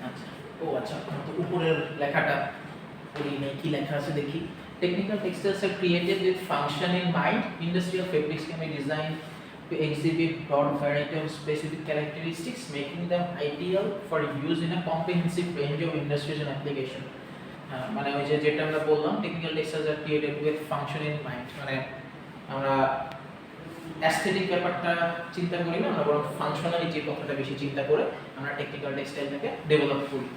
আচ্ছা ও আচ্ছা তো উপরের লেখাটা পড়ি নেই কি লেখা আছে দেখি Technical textiles are created with function in mind. Industrial fabrics can be designed to exhibit broad variety of specific characteristics, making them ideal for use in a comprehensive range of industries and application. মানে ওই যে যেটা আমরা বললাম technical textiles R created with function in mind মানে আমরা aesthetic ব্যাপারটা চিন্তা করি না আমরা বরং ফাংশনালিটির কথাটা বেশি চিন্তা করে আমরা টেকনিক্যাল টেক্সটাইলটাকে ডেভেলপ করি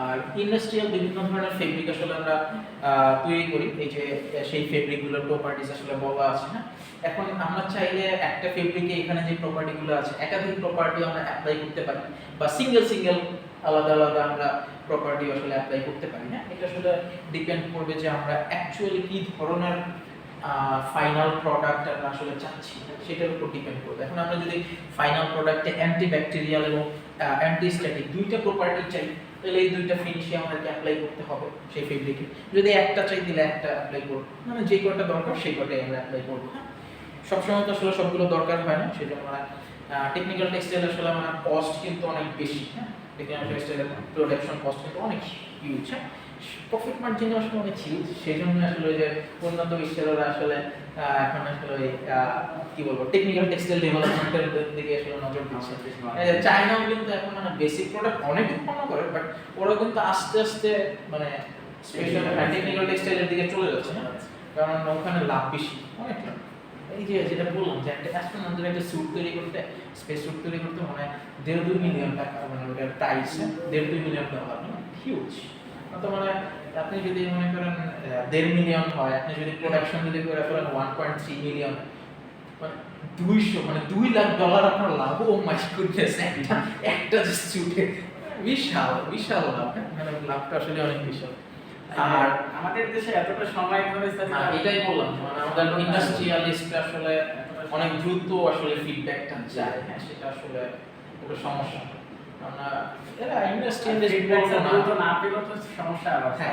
আর ইন্ডাস্ট্রিয়াল বিভিন্ন ধরনের ফেব্রিক আসলে আমরা তৈরি করি এই যে সেই ফেব্রিকগুলোর প্রপার্টিজ আসলে বলা আছে হ্যাঁ এখন আমরা চাইলে একটা ফেব্রিকে এখানে যে প্রপার্টিগুলো আছে একাধিক প্রপার্টি আমরা অ্যাপ্লাই করতে পারি বা সিঙ্গেল আলাদা আলাদা আমরা প্রপার্টি আসলে অ্যাপ্লাই করতে পারি হ্যাঁ এটা আসলে ডিপেন্ড করবে যে আমরা অ্যাকচুয়ালি কি ধরনের ফাইনাল প্রোডাক্ট আমরা আসলে চাচ্ছি সেটার উপর ডিপেন্ড করবে এখন আমরা যদি ফাইনাল প্রোডাক্টে অ্যান্টিব্যাকটেরিয়াল এবং অ্যান্টিস্ট্যাটিক দুইটা প্রপার্টি চাই তাহলে এই দুইটা ফিনিশই আমাদেরকে অ্যাপ্লাই করতে হবে সেই ফেব্রিকে যদি একটা চাই দিলে একটা অ্যাপ্লাই করব মানে যে কয়টা দরকার সেই কয়টাই আমরা অ্যাপ্লাই করব হ্যাঁ সবসময় তো আসলে সবগুলো দরকার হয় না সেজন্য আমরা টেকনিক্যাল টেক্সটাইল আসলে আমার কস্ট কিন্তু অনেক বেশি হ্যাঁ টেকনিক্যাল টেক্সটাইলের প্রোডাকশন কস্ট কিন্তু অনেক হিউজ হ্যাঁ প্রফিট মার্জিন আসলে অনেক হিউজ সেই জন্য আসলে যে উন্নত বিশ্বের আসলে এখন আসলে কি বলবো টেকনিক্যাল টেক্সটাইল ডেভেলপমেন্টের দিকে আসলে নজর দিচ্ছে চায়নাও কিন্তু এখন মানে বেসিক প্রোডাক্ট অনেক উৎপন্ন করে বাট ওরা কিন্তু আস্তে আস্তে মানে স্পেশাল টেকনিক্যাল টেক্সটাইলের দিকে চলে যাচ্ছে হ্যাঁ কারণ ওখানে লাভ বেশি অনেক লাভ এই যে যেটা বললাম যে একটা অ্যাস্ট্রোনটের একটা স্যুট তৈরি করতে স্পেস স্যুট তৈরি করতে মানে 1.5-2 মিলিয়ন টাকা মানে ওটার প্রাইস 1.5-2 মিলিয়ন ডলার হিউজ তো মানে আপনি যদি মনে করেন 1.5 মিলিয়ন হয় আপনি যদি প্রোডাকশন যদি করে ফেলেন 1.3 মিলিয়ন মানে 200 মানে $2 লাখ আপনার লাভ ও মাই গুডনেস একটা স্যুটে বিশাল লাভ মানে লাভটা আসলে অনেক বিশাল আর আমাদের দেশে এতটা সময় ধরে এটাই বললাম মানে আমাদের ইন্ডাস্ট্রিয়ালিস্ট আসলে অনেক দ্রুত আসলে ফিডব্যাকটা চায় হ্যাঁ সেটা আসলে একটা সমস্যা আমরা এরা ইন্ডাস্ট্রিয়ালিস্ট তো না পেলে তো সমস্যা হবে হ্যাঁ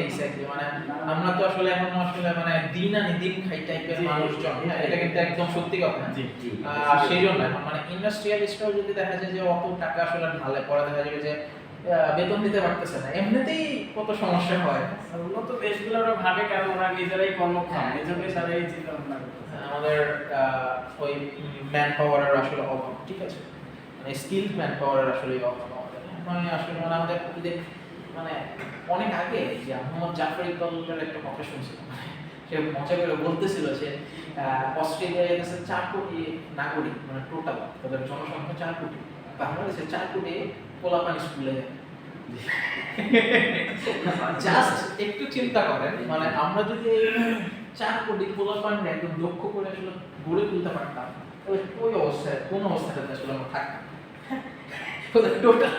এক্স্যাক্টলি মানে আমরা তো আসলে এখন আসলে মানে দিন আনি দিন খাই টাইপের মানুষজন হ্যাঁ এটা কিন্তু একদম সত্যি কথা জি আর সেই জন্য মানে ইন্ডাস্ট্রিয়ালিস্টরাও যদি দেখা যায় যে অত টাকা আসলে ঢালে পরে দেখা যাবে যে বেতন দিতে পারতেছে না এমনিতেই কত সমস্যা হয় উন্নত দেশগুলো ওরা ভাবে কারণ ওরা নিজেরাই কর্মক্ষম এজন্য তারা এই চিন্তা ভাবনা করতেছে আমাদের ওই ম্যান পাওয়ারের আসলে অভাব ঠিক আছে মানে স্কিলড ম্যান পাওয়ারের আসলে অভাব মানে আসলে মানে আমাদের মানে অনেক আগে যে মোহাম্মদ জাফর ইকবালের একটা কথা শুনছিলাম সে মজা করে বলতেছিল যে অস্ট্রেলিয়ায় গেছে 4 কোটি নাগরিক মানে টোটাল তাদের জনসংখ্যা 4 কোটি বাংলাদেশে 4 কোটি পোলাপান স্কুলে যায় জাস্ট একটু চিন্তা করেন মানে আমরা যদি 4 কোটি পোলাপান একদম দক্ষ করে আসলে গড়ে তুলতে পারতাম তাহলে ওই অবস্থায় কোন অবস্থাতে আসলে আমরা থাকতাম টোটাল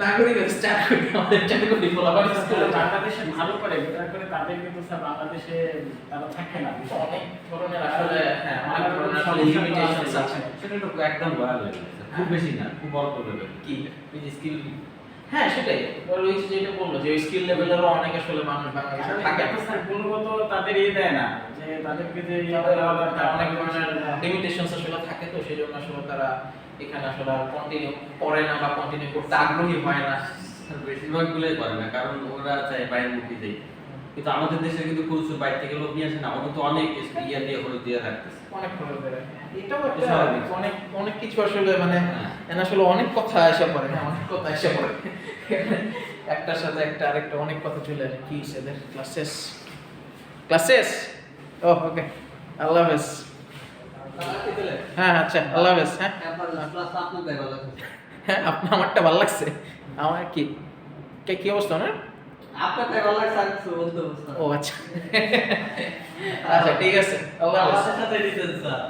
নাগরিক 4 কোটি আমাদের 4 কোটি পোলাপান স্কুলে বাংলাদেশে ভালো করে বেটার করে তাদের কিন্তু স্যার বাংলাদেশে তারা থাকে না অনেক ধরনের আসলে হ্যাঁ অনেক ধরনের আসলে লিমিটেশনস আছে সেটা তো একদম বড় লেভেল খুব বেশি না খুব অল্প লেভেল কি এই যে স্কিল হ্যাঁ সেটাই ওই যেটা বললো যে স্কিল লেভেলেরও অনেক আসলে মানুষ বাংলাদেশে থাকে তো স্যার গুণগত তাদের দেয় না যে তাদেরকে যে অনেক ধরনের লিমিটেশনস আসলে থাকে তো সেই জন্য আসলে তারা এখানে আসলে কন্টিনিউ করে না বা কন্টিনিউ করতে আগ্রহী হয় না বেশিরভাগ গুলোই করে না কারণ ওরা চায় বাইরে মুক্তি দেয় কিন্তু আমাদের দেশে কিন্তু প্রচুর বাইরে থেকে লোক নিয়ে আসে না আমাদের তো অনেক ইয়া দিয়ে খরচ দিয়ে রাখতেছে অনেক খরচ দেয় এটাও একটা অনেক অনেক কিছু আসলে মানে আসলে অনেক কথা এসে পড়ে হ্যাঁ অনেক কথা এসে পড়ে একটার সাথে একটা আরেকটা অনেক কথা চলে আসে কি সেদের ক্লাসেস ওকে আল্লাহ হাফেজ হ্যাঁ আচ্ছা আল্লাহ হাফেজ হ্যাঁ আপনার আমারটা ভালো লাগছে আমার কি কি অবস্থা না আপনার ভালো লাগছে আর কিছু বলতে বলতে ও আচ্ছা আচ্ছা ঠিক আছে আল্লাহ হাফেজ আমার সাথে দিতেন স্যার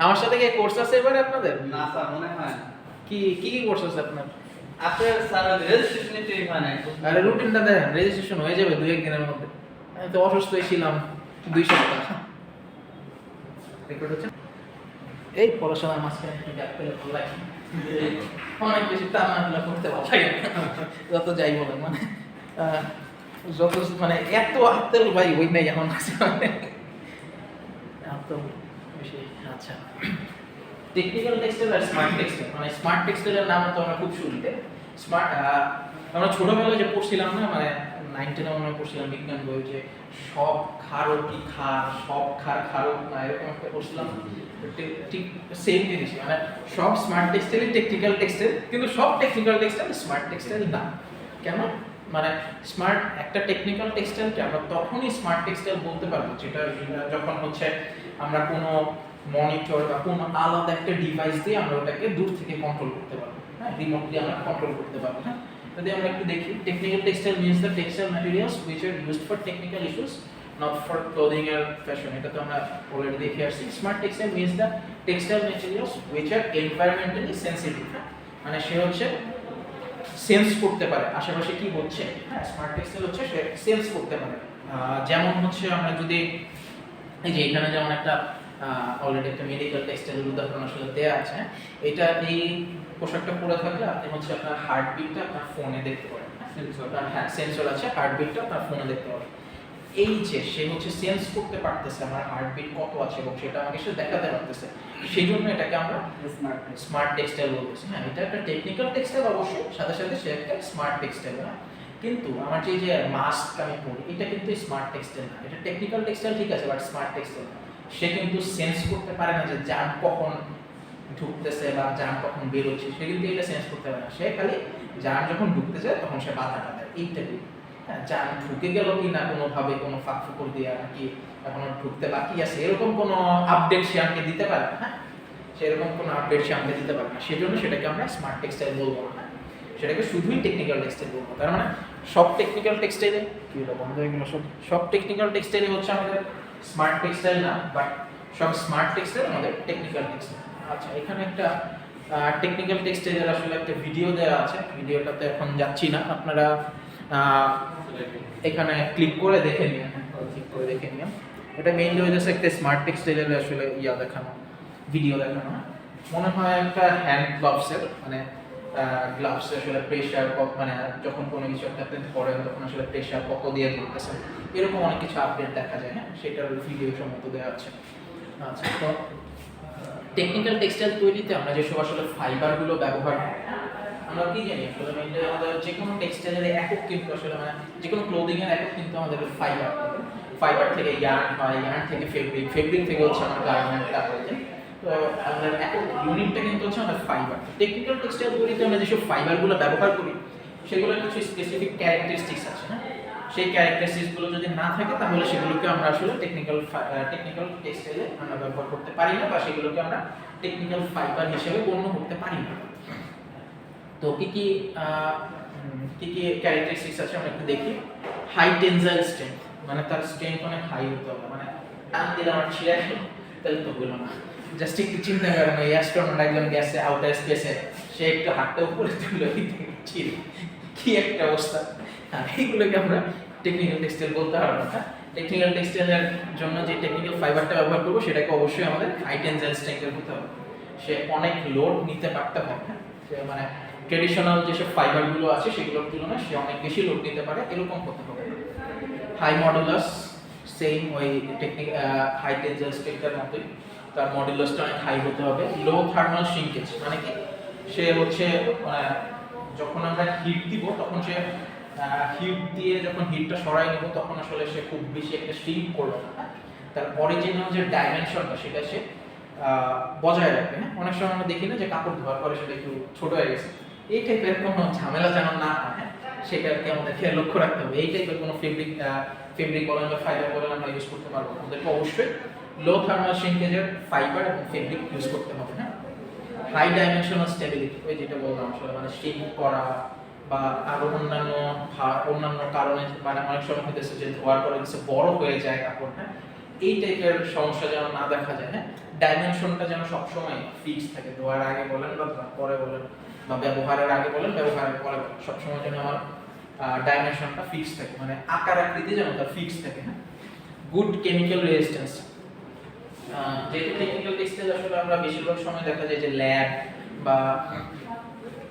আমার সাথে কি কোর্স আছে এবারে আপনাদের না স্যার মনে হয় না কি কোর্স আছে আপনার আপনার স্যার রেজিস্ট্রেশন ঠিক হয় না আরে রুটিনটা দেখেন রেজিস্ট্রেশন হয়ে যাবে 2-1 দিনের মধ্যে আমি তো অসুস্থই ছিলাম 2 সপ্তাহ রেকর্ড হচ্ছে এই পড়াশোনার মাঝখানে একটু গ্যাপ পেলে ভালো লাগে অনেক বেশি টানাটানা করতে ভালো লাগে যত যাই বলেন মানে যত মানে এত আত্তেল ভাই ওই নাই আমার কাছে এত বেশি আচ্ছা টেকনিক্যাল টেক্সটাইল আর স্মার্ট টেক্সটাইল মানে স্মার্ট টেক্সটাইলের নাম তো আমরা খুব শুনতে স্মার্ট আমরা ছোটবেলায় যে পড়ছিলাম না, মানে 9-10 মনে হয় পড়ছিলাম বিজ্ঞান বই, যে সব খারো কি খার, সব খার খারো না, এরকম একটা পড়ছিলাম। ঠিক সেম জিনিস, মানে সব স্মার্ট টেক্সটাইল টেকনিক্যাল টেক্সটাইল, কিন্তু সব টেকনিক্যাল টেক্সটাইল স্মার্ট টেক্সটাইল না। কেন? মানে স্মার্ট একটা টেকনিক্যাল টেক্সটাইলকে আমরা তখনই স্মার্ট টেক্সটাইল বলতে পারবো যেটা যখন হচ্ছে আমরা কোনো মনিটর বা কোনো আলাদা একটা ডিভাইস দিয়ে আমরা ওটাকে দূর থেকে কন্ট্রোল করতে পারবো, হ্যাঁ, রিমোটলি আমরা কন্ট্রোল করতে পারবো। হ্যাঁ, যদি আমরা একটু দেখি, technical textile means the textile materials which are used for technical issues, not for clothing আর ফ্যাশন। এটা তো আমরা অলরেডি দেখে আসছি। Smart textile means the textile materials which are environmentally sensitive. মানে সে হচ্ছে সেন্স করতে পারে আশেপাশে কি হচ্ছে। হ্যাঁ, স্মার্ট টেক্সটাইল হচ্ছে সে সেন্স করতে পারে। যেমন হচ্ছে আমরা যদি এই যে এখানে যেমন একটা অলরেডি একটা মেডিকেল টেক্সটাইলের উদাহরণ আসলে দেয়া আছে। এটা এই পোশাকটা পরে থাকলে আপনি হচ্ছে আপনার হার্টবিটটা আপনার ফোনে দেখতে পারেন। হ্যাঁ, সেন্সর আছে, হার্টবিটটা আপনার ফোনে দেখতে পারেন। এই যে সে হচ্ছে সেন্স করতে পারতেছে আমার হার্টবিট কত আছে এবং সেটা আমাকে সে দেখাতে পারতেছে, সেই জন্য এটাকে আমরা স্মার্ট টেক্সটাইল বলতেছি। হ্যাঁ, এটা একটা টেকনিক্যাল টেক্সটাইল অবশ্যই, সাথে সাথে সে একটা স্মার্ট টেক্সটাইল। না, কিন্তু আমার যে মাস্ক আমি পরি, এটা কিন্তু স্মার্ট টেক্সটাইল না। এটা টেকনিক্যাল টেক্সটাইল ঠিক আছে, বাট স্মার্ট টেক্সটাইল না। সে কিন্তু সেন্স করতে পারে না যে জার্ম কখন ঢুকতেছে বা জার্ম কখন বের হচ্ছে, সে কিন্তু এটা সেন্স করতে পারে না। সে খালি জার্ম যখন ঢুকতে যায় তখন সে বাধাটা দেয়, এইটাই। হ্যাঁ, জার্ম ঢুকে গেল কি না কোনোভাবে, কোনো ফাঁক ফুকর দিয়ে নাকি এখনো ঢুকতে বাকি আছে, এরকম কোনো আপডেট সে আমাকে দিতে পারে না। হ্যাঁ, সেরকম কোনো আপডেট সে আমাকে দিতে পারে না, সেজন্য সেটাকে আমরা স্মার্ট টেক্সটাইল বলবো না, সেটাকে শুধুই টেকনিক্যাল টেক্সটাইল বলবো। তার মানে সব টেকনিক্যাল টেক্সটাইলে কি হলো বন্ধ হয়ে গেল, সব টেকনিক্যাল টেক্সটাইলে হচ্ছে আমাদের স্মার্ট টেক্সটাইল না, বাট সব স্মার্ট টেক্সটাইল আমাদের টেকনিক্যাল টেক্সটাইল। আচ্ছা, এখানে একটা টেকনিক্যাল টেক্সটাইলের আসলে একটা ভিডিও দেওয়া আছে, ভিডিওটাতে এখন যাচ্ছি না, আপনারা এখানে ক্লিক করে দেখে নিন, এটা মেইনলি হয়ে যাচ্ছে একটা স্মার্ট টেক্সটাইলের আসলে দেখানো, ভিডিও দেখানো। মনে হয় একটা হ্যান্ড গ্লাভসের, মানে গ্লাভস আসলে প্রেসার মানে যখন কোনো কিছু একটা আপনি ধরেন তখন আসলে প্রেসার কত দিয়ে ধরতেছেন, এরকম অনেক কিছু আপডেট দেখা যায়। হ্যাঁ, সেটার ভিডিও সম্মত দেওয়া আছে। আচ্ছা, তো টেকনিক্যাল টেক্সটাইল তৈরিতে আমরা যেসব আসলে ফাইবারগুলো ব্যবহার করি, আমরা কি জানি আসলে মেইনলি আমাদের যে কোনো টেক্সটাইলের একক কিন্তু আসলে মানে যে কোনো ক্লোদিং এর একক কিন্তু আমাদের ফাইবার থেকে ইয়ার্ন হয়, ইয়ার্ন থেকে ফেব্রিক থেকে হচ্ছে আমার গার্মেন্টটা হয়। তো আমাদের একক ইউনিটটা কিন্তু হচ্ছে আমাদের ফাইবার। টেকনিক্যাল টেক্সটাইল তৈরিতে আমরা যেসব ফাইবারগুলো ব্যবহার করি সেগুলোর কিছু স্পেসিফিক ক্যারেক্টারিস্টিক্স আছে। হ্যাঁ, সেই ক্যারেক্টারিস্টিক্সগুলো যদি না থাকে তাহলে সেগুলোকে আমরা আসলে টেকনিক্যাল টেক্সটাইলে আমরা ব্যবহার করতে পারি না, বা সেগুলোকে আমরা টেকনিক্যাল ফাইবার হিসেবে গণ্য করতে পারি না। তো কি কি ক্যারেক্টারিস্টিক্স আছে আমরা একটু দেখি। হাই টেনসাইল স্ট্রেংথ, মানে তার স্ট্রেংথ অনেক হাই হতে হবে, মানে টান দিলে আমার ছিঁড়ে গেল তাহলে তো হলো না। জাস্ট একটু চিন্তা করেন, ওই অ্যাস্ট্রোনট একজন গেছে আউটার স্পেসে, সে একটু হাতটা উপরে তুললো, ছিঁড়ে, কি একটা অবস্থা। হ্যাঁ, এইগুলোকে আমরা টেকনিক্যাল টেক্সটাইল বলতে পারবো না। টেকনিক্যাল টেক্সটাইলের জন্য যে টেকনিক্যাল ফাইবারটা ব্যবহার করবো সেটাকে অবশ্যই আমাদের হাই টেনসাইল স্ট্রেংথের হতে হবে, সে অনেক লোড নিতে পারতে হবে। হ্যাঁ, সে মানে ট্রেডিশনাল যেসব ফাইবারগুলো আছে সেগুলোর তুলনায় সে অনেক বেশি লোড নিতে পারে, এরকম হতে হবে। হাই মডুলাস, সেম ওই হাই টেনসাইল স্ট্রেংথের মতোই, তার মডুলাসটা অনেক হাই হতে হবে। লো থার্মাল শ্রিঙ্কেজ, মানে কি সে হচ্ছে যখন আমরা হিট দিব তখন সে হিট দিয়ে যখন হিটটা সরাই নেব তখন আসলে সে খুব বেশি একটা শ্রিঙ্ক করবে না, তার অরিজিনাল যে ডাইমেনশনটা সেটা সে বজায় রাখবে। হ্যাঁ, অনেক সময় আমরা দেখি না যে কাপড় ধোয়ার পরে সেটা একটু ছোট হয়ে গেছে, এই টাইপের কোনো ঝামেলা যেন না হয়, সেটাকে আমাদেরকে লক্ষ্য রাখতে হবে। এই টাইপের কোনো ফেব্রিক বলেন বা ফাইবার বলেন আমরা ইউজ করতে পারবো, আমাদেরকে অবশ্যই লো থার্মাল শ্রিঙ্কেজের ফাইবার এবং ফেব্রিক ইউজ করতে হবে। হ্যাঁ, হাই ডাইমেনশনাল স্টেবিলিটি, ওই যেটা বললাম আসলে মানে শ্রিঙ্ক করা বা আরো অন্যান্য কারণে, মানে অনেক সময় হতেছে যে ধোয়ার পরে কিছু বড় হয়ে যায় কাপড়। হ্যাঁ, এই টাইপের সমস্যা যেন না দেখা যায়। হ্যাঁ, ডাইমেনশনটা যেন সবসময় ফিক্স থাকে, ধোয়ার আগে বলেন বা ধোয়ার পরে বলেন বা ব্যবহারের আগে বলেন ব্যবহারের পরে বলেন, সবসময় যেন আমার ডাইমেনশনটা ফিক্স থাকে, মানে আকার আকৃতি যেন তার ফিক্স থাকে। হ্যাঁ, গুড কেমিক্যাল রেজিস্ট্যান্স, যেহেতু টেকনিক্যাল টেক্সটাইল আসলে আমরা বেশিরভাগ সময় দেখা যায় যে ল্যাব বা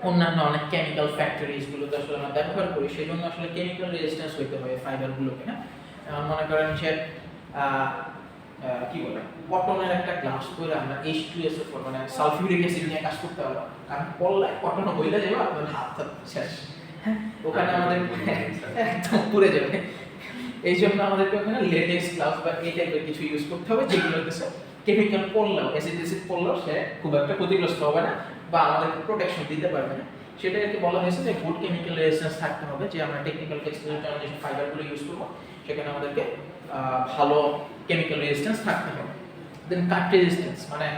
অন্যান্য অনেক কেমিক্যাল ফ্যাক্টরিজ গুলোতে আসলে আমরা ব্যবহার করি, সেই জন্য আসলে কেমিক্যাল রেজিস্ট্যান্স হইতে হয় ফাইবারগুলোকে। হ্যাঁ, মনে করেন যে কি বলে কটনের একটা গ্লাভস পরে আমরা H2SO4 মানে সালফিউরিক অ্যাসিড নিয়ে কাজ করতে পারবো, কারণ পড়লে কটন হইলে যাবে আপনার হাত শেষ। ওখানে আমাদের একদম পুড়ে যাবে। এই জন্য আমাদেরকে ওখানে লেটেক্স গ্লাভস বা এই টাইপের কিছু ইউজ করতে হবে, যেগুলো হচ্ছে কেমিক্যাল পড়লেও, অ্যাসিড পড়লেও সে খুব একটা ক্ষতিগ্রস্ত হবে না বা আমাদেরকে প্রোটেকশন দিতে পারবে না। সেটাকে বলা হয়েছে যে গুড কেমিক্যাল রেজিস্ট্যান্স থাকতে হবে, যে আমরা টেকনিক্যাল টেক্সটাইলের জন্য যে ফাইবারগুলো ইউজ করবো সেখানে আমাদেরকে ভালো কেমিক্যাল রেজিস্ট্যান্স থাকতে হবে। দেন কাট রেজিস্ট্যান্স, মানে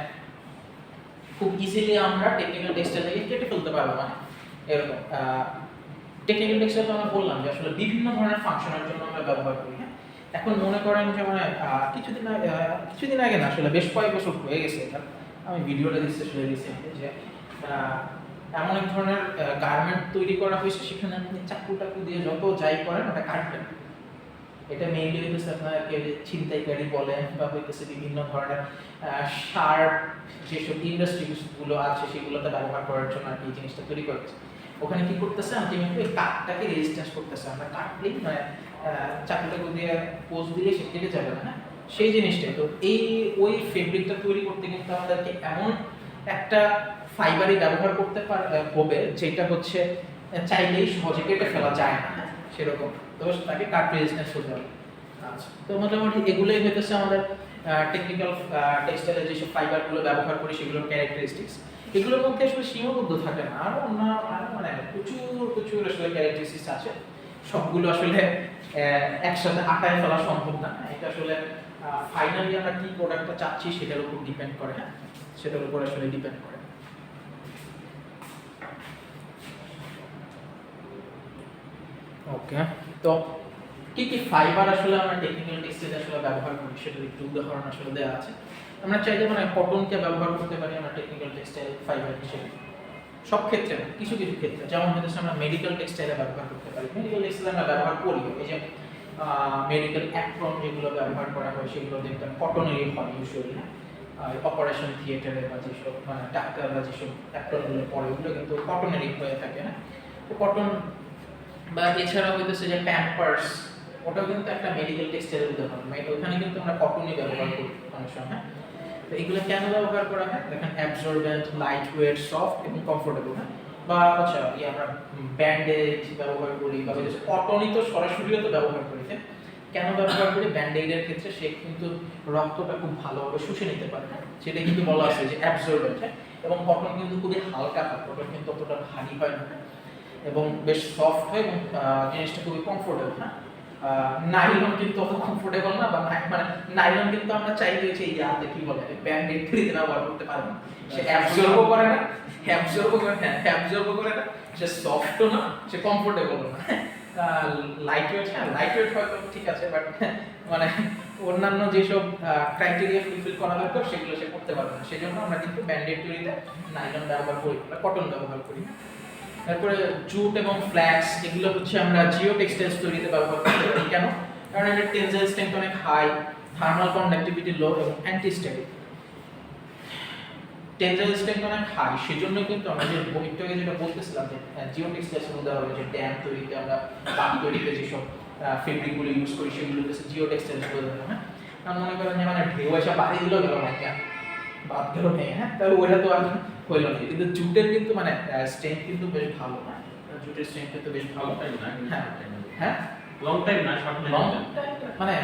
খুব ইজিলি আমরা টেকনিক্যাল টেক্সটাইলকে কেটে ফেলতে পারবো, মানে এরকম। টেকনিক্যাল টেক্সটাইল আমরা বললাম যে আসলে বিভিন্ন ধরনের ফাংশনের জন্য আমরা ব্যবহার করি। হ্যাঁ, এখন মনে করেন যে মানে কিছুদিন আগে না, আসলে বেশ কয়েক বছর হয়ে গেছে এটা, আমি ভিডিওটা দিচ্ছি আসলে রিসেন্টলি, যে এমন এক ধরনের গার্মেন্ট তৈরি করা হয়েছে সেখানে আপনি চাকু দিয়ে যত যাই করেন ওটা কাটবেন। এটা মেইনলি হইতেছে আপনাকে ছিনতাইকারী বলেন বা হইতেছে বিভিন্ন ধরনের শার্প যেসব ইন্ডাস্ট্রিগুলো আছে সেগুলোতে ব্যবহার করার জন্য আর কি জিনিসটা তৈরি করেছে। ওখানে কি করতেছে, আলটিমেটলি এই কাঠটাকে রেজিস্ট্যান্স করতেছে। আমরা কাটলেই মানে চাকুটাকে দিয়ে পোজ দিলে সে কেটে যাবে না, সেই জিনিসটাই। তো ওই ফেব্রিকটা তৈরি করতে কিন্তু আমাদেরকে এমন একটা ফাইবারই ব্যবহার করতে হবে যেটা হচ্ছে চাইলেই সহজে কেটে ফেলা যায় না, সেরকম। তো তাকে কাট রেজিস্ট্যান্স হতে হবে। আচ্ছা, তো মোটামুটি এগুলোই হইতেছে আমাদের টেকনিক্যাল টেক্সটাইলের যেসব ফাইবারগুলো ব্যবহার করি সেগুলোর ক্যারেক্টারিস্টিক্স। এগুলোর মধ্যে আসলে সীমাবদ্ধ থাকে না, আরো মানে প্রচুর আসলে ক্যারেক্টারিস্টিক্স আছে। সবগুলো আসলে একসাথে আটায় ফেলা সম্ভব না। এটা আসলে ফাইনালি আমরা কি প্রোডাক্টটা চাচ্ছি সেটার উপর ডিপেন্ড করে। হ্যাঁ, সেটার উপর আসলে ডিপেন্ড করে। ওকে, তো কি কি ফাইবার আসলে আমরা টেকনিক্যাল টেক্সটাইলে আসলে ব্যবহার করি সেটার একটু উদাহরণ আসলে দেওয়া আছে। আমরা চাইলে মানে কটনকে ব্যবহার করতে পারি আমরা টেকনিক্যাল টেক্সটাইল ফাইবার হিসেবে, সব ক্ষেত্রে না, কিছু কিছু ক্ষেত্রে। যেমন হচ্ছে আমরা মেডিকেল টেক্সটাইলে ব্যবহার করতে পারি। মেডিকেল টেক্সটাইলে আমরা ব্যবহার করি, এই যে মেডিকেল অ্যাপ্রন যেগুলো ব্যবহার করা হয় সেগুলো দেখবেন কটনেরই হয় ইউজুয়ালি। অপারেশন থিয়েটারে বা যেসব মানে ডাক্তাররা যেসব অ্যাপ্রনগুলো পরে ওগুলো কিন্তু কটনেরই হয়ে থাকে না। তো কটন বা এছাড়া হইতেছে যে প্যাম্পার্স, ওটাও কিন্তু একটা মেডিকেল টেক্সটাইলের উদাহরণ। ওখানে কিন্তু আমরা কটনই ব্যবহার করি অনেক সময়। তো এগুলো কেন ব্যবহার করা হয় দেখেন, অ্যাবজর্বেন্ট, লাইট ওয়েট, সফট এবং কমফোর্টেবল। হ্যাঁ, বা আচ্ছা আমরা ব্যান্ডেজ ব্যবহার করি বা কটনই তো সরাসরিও তো ব্যবহার করি। কেন ব্যবহার করি? ব্যান্ডেজের ক্ষেত্রে সে কিন্তু রক্তটা খুব ভালোভাবে শুষে নিতে পারে, সেটা কিন্তু বলা আছে যে অ্যাবজর্বেন্ট। এবং কটন কিন্তু খুবই হালকা হয়, কটন কিন্তু অতটা ভারী হয় না এবং বেশ সফট হয় এবং জিনিসটা খুবই কমফোর্টেবল। হ্যাঁ, নাইলন কিন্তু অত কমফোর্টেবল না, বা মানে নাইলন কিন্তু আমরা চাইলে হচ্ছে ইয়াতে কি বলে ব্যান্ডেড ফ্রিতে ব্যবহার করতে পারবো। সে অ্যাবজর্বও করে না, অ্যাবজর্বও করে না, সে সফটও না, সে কমফোর্টেবল না। লাইট ওয়েট, হ্যাঁ লাইট ওয়েট হয়তো ঠিক আছে, বাট মানে অন্যান্য যেসব ক্রাইটেরিয়া ফুলফিল করা দরকার সেগুলো সে করতে পারবে না। সেজন্য আমরা কিন্তু ব্যান্ডেড তৈরিতে নাইলন ব্যবহার করি বা কটন ব্যবহার করি। তারপরে জুট এবং ফ্ল্যাক্স, এগুলো হচ্ছে আমরা জিও টেক্সটাইলস তৈরিতে ব্যবহার করতে পারি। কেন? কারণ এটার টেনসাইল স্ট্রেংথ অনেক হাই, থার্মাল কন্ডাক্টিভিটি লো এবং অ্যান্টি স্ট্যাটিক। টেনসাইল স্ট্রেংথ অনেক হাই, সেজন্য কিন্তু আমরা যে বইটাকে যেটা বলতেছিলাম যে জিও টেক্সটাইলসের উদাহরণ, যে ড্যাম তৈরিতে আমরা বাড়ি তৈরিতে যেসব ফেব্রিকগুলো ইউজ করি সেগুলো হচ্ছে জিও টেক্সটাইলস বলে দেবো। হ্যাঁ, কারণ মনে করেন যে মানে ঢেউ এসে বাড়ি দিলেও গেল না, বাদ গেল নেই। হ্যাঁ, তাহলে ওইটা তো আর হইলো না। কিন্তু জুটের কিন্তু মানে স্ট্রেংথ কিন্তু বেশ ভালো। না জুটের স্ট্রেংথ কিন্তু বেশ ভালো। হ্যাঁ হ্যাঁ, লং টাইম না, শর্ট টাইম। লং টাইম মানে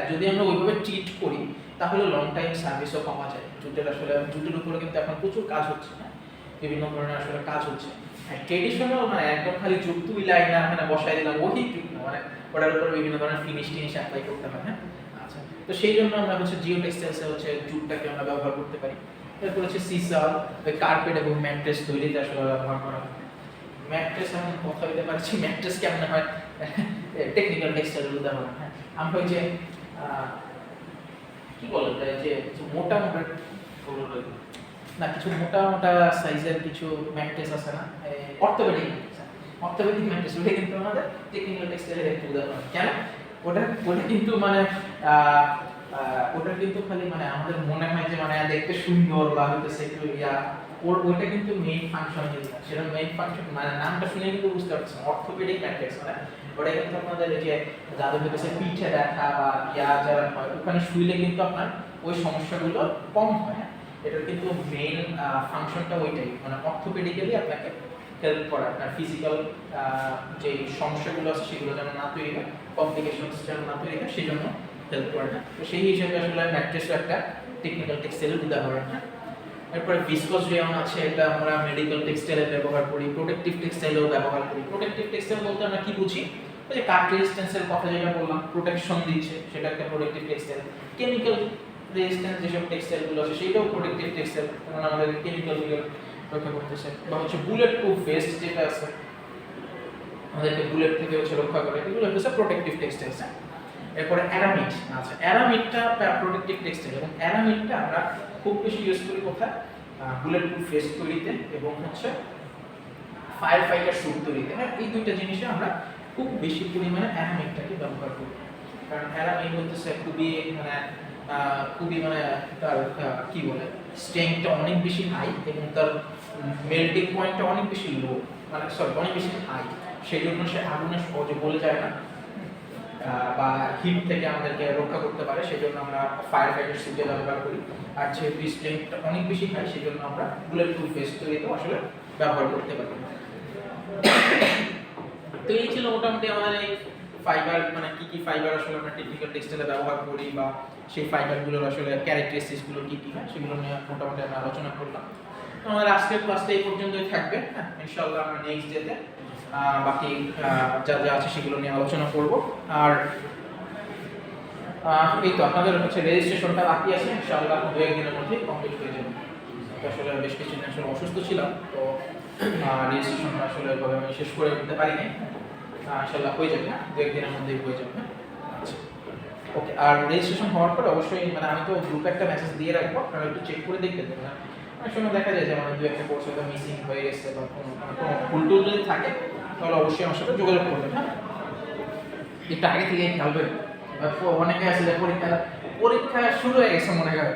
যদি আমরা ওইভাবে ট্রিট করি তাহলে লং টাইম সার্ভিসও পাওয়া যায়। জুটের আসলে জুটের উপরে কিন্তু এখন প্রচুর কাজ হচ্ছে। না বিভিন্ন ধরনের আসলে কাজ হচ্ছে। ট্রেডিশনাল মানে একদম খালি জুট তুইলাই না মানে বসাই দিলাম ওই জুট না, মানে ওটার উপরে বিভিন্ন ধরনের ফিনিশ অ্যাপ্লাই করতে হয়। হ্যাঁ, আচ্ছা, তো সেই জন্য আমরা হচ্ছে জিও টেক্সটাইলসে হচ্ছে জুটটাকে আমরা ব্যবহার করতে পারি। এরপর হচ্ছে সিসার, কার্পেট এবং ম্যাট্রেস তৈরিতে আসলে ব্যবহার করা হয়। ম্যাট্রেস আমি কথা বলতে পারছি, ম্যাট্রেস কেমন হয় টেকনিক্যাল টেক্সটাইলের উদাহরণ। হ্যাঁ, আমরা ওই যে কি বলে যে মোটা মোটা না, কিছু মোটা মোটা সাইজের কিছু ম্যাট্রেস আছে না, অর্থোপেডিক ম্যাট্রেস, ওটা কিন্তু আমাদের টেকনিক্যাল টেক্সটাইলের একটা উদাহরণ। কেন? ওটা কিন্তু মানে ওটা কিন্তু খালি মানে আমাদের মনে হয় যে মানে দেখতে সুন্দর বা হইতেছে একটু ওটা কিন্তু মেইন ফাংশন কিন্তু না। সেটা মেইন ফাংশন মানে নামটা শুনে কিন্তু বুঝতে পারছেন, অর্থোপেডিক ম্যাট্রেস মানে ওটা কিন্তু আপনাদের এই যে যাদের হইতেছে পিঠে ব্যথা বা যারা হয় ওখানে শুইলে কিন্তু আপনার ওই সমস্যাগুলো কম হয়। এটার কিন্তু মেইন ফাংশনটা ওইটাই, মানে অর্থোপেডিক্যালি আপনাকে হেল্প করা, আপনার ফিজিক্যাল যে সমস্যাগুলো আছে সেগুলো যেন না তৈরি হয়, কমপ্লিকেশনস যেন না তৈরি হয়, সেই জন্য হেল্প করে না। তো সেই হিসেবে আসলে ম্যাট্রেসও একটা টেকনিক্যাল টেক্সটাইলের উদাহরণ। এরপরে ভিসকস রেয়ন আছে, এটা আমরা মেডিকেল টেক্সটাইলে ব্যবহার করি, প্রোটেক্টিভ টেক্সটাইলেও ব্যবহার করি। প্রোটেক্টিভ টেক্সটাইল বলতে আমরা কি বুঝি? ওই যে কাট রেজিস্ট্যান্সের কথা যেটা বললাম, প্রোটেকশন দিচ্ছে, সেটা একটা প্রোটেক্টিভ টেক্সটাইল। কেমিক্যাল রেজিস্ট্যান্স যেসব টেক্সটাইলগুলো আছে সেটাও প্রোটেক্টিভ টেক্সটাইল, কারণ আমাদের কেমিক্যালগুলো রক্ষা করতেছে। বা হচ্ছে বুলেট প্রুফ ভেস্ট যেটা আছে, আমাদেরকে বুলেট থেকে হচ্ছে রক্ষা করে, এগুলো হচ্ছে প্রোটেক্টিভ টেক্সটাইলস। এরপরে অ্যারামিড আছে, অ্যারামিডটা প্রোটেক্টিভ টেক্সটাইল, এবং অ্যারামিডটা আমরা খুব বেশি ইউজ করি কোথায়? বুলেট প্রুফ ভেস্ট তৈরিতে এবং হচ্ছে ফায়ার ফাইটার স্যুট তৈরিতে। হ্যাঁ, এই দুইটা জিনিসে আমরা খুব বেশি পরিমাণে অ্যারামিডটাকে ব্যবহার করি, কারণ অ্যারামিড হচ্ছে খুবই মানে তার কি বলে, স্ট্রেংথটা অনেক বেশি হাই এবং তার মেল্টিং পয়েন্টটা অনেক বেশি লো, মানে সরি অনেক বেশি হাই, সেই জন্য সে আগুনে সহজে গলে যায় না বা হিট থেকে আমাদেরকে রক্ষা করতে পারে, সেই জন্য আমরা ফায়ার ফাইটার স্যুটে ব্যবহার করি। আর যেহেতু স্ট্রেংথটা অনেক বেশি হাই, সেই জন্য আমরা বুলেট প্রুফ ভেস্ট তৈরিতেও আসলে ব্যবহার করতে পারি। তো এই ছিল মোটামুটি আমাদের এই ফাইবার, মানে কি কি ফাইবার আসলে আমরা টেকনিক্যাল টেক্সটাইলে ব্যবহার করি বা সেই ফাইবারগুলোর আসলে ক্যারেক্টারিস্টিক্সগুলো কি কি, হ্যাঁ সেগুলো নিয়ে মোটামুটি আমরা আলোচনা করলাম। তো আমাদের আজকের ক্লাসটা এই পর্যন্তই থাকবে। হ্যাঁ, ইনশাআল্লাহ আমরা নেক্সট ডেতে বাকি যা যা আছে সেগুলো নিয়ে আলোচনা করব। আর এই তো আপনাদের হচ্ছে রেজিস্ট্রেশনটা বাকি আছে, ইনশাআল্লাহ 2-1 দিনের মধ্যে কমপ্লিট হয়ে যাবে। আসলে বেশ কিছুদিন আসলে অসুস্থ ছিলাম, তো রেজিস্ট্রেশনটা আসলে ওইভাবে আমি শেষ করে দিতে পারিনি। ইনশাআল্লাহ হয়ে যাবে, 2-1 দিনের মধ্যেই হয়ে যাবে। আচ্ছা, ওকে। আর রেজিস্ট্রেশন হওয়ার পর অবশ্যই মানে আমি তো গ্রুপে একটা মেসেজ দিয়ে রাখবো, আপনারা একটু চেক করে দেখবেন। অনেক সময় দেখা যায় যে মানে 2-1টা কোর্স হয়তো মিসিং হয়ে গেছে বা কোনো ভুল টুল যদি থাকে, তাহলে অবশ্যই আমার সাথে যোগাযোগ করবেন। হ্যাঁ, একটু আগে থেকে খেয়াল করবেন। অনেকে আছে যে পরীক্ষা শুরু হয়ে গেছে, মনে হয়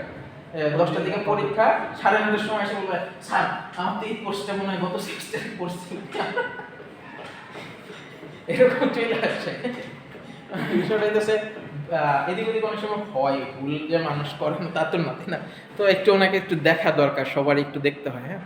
10টার দিকে পরীক্ষা, 9:30টার সময় এসে বলবে, স্যার আমার তো এই কোর্সটা মনে হয় গত সেমিস্টারে পড়ছি। এরকম চলে আসছে। বিষয়টা হচ্ছে এদিক ওদিক অনেক সময় হয়, ভুল যে মানুষ করে না তা তো না, তাই না? তো একটু ওনাকে একটু দেখা দরকার, সবারই একটু দেখতে হয়। হ্যাঁ,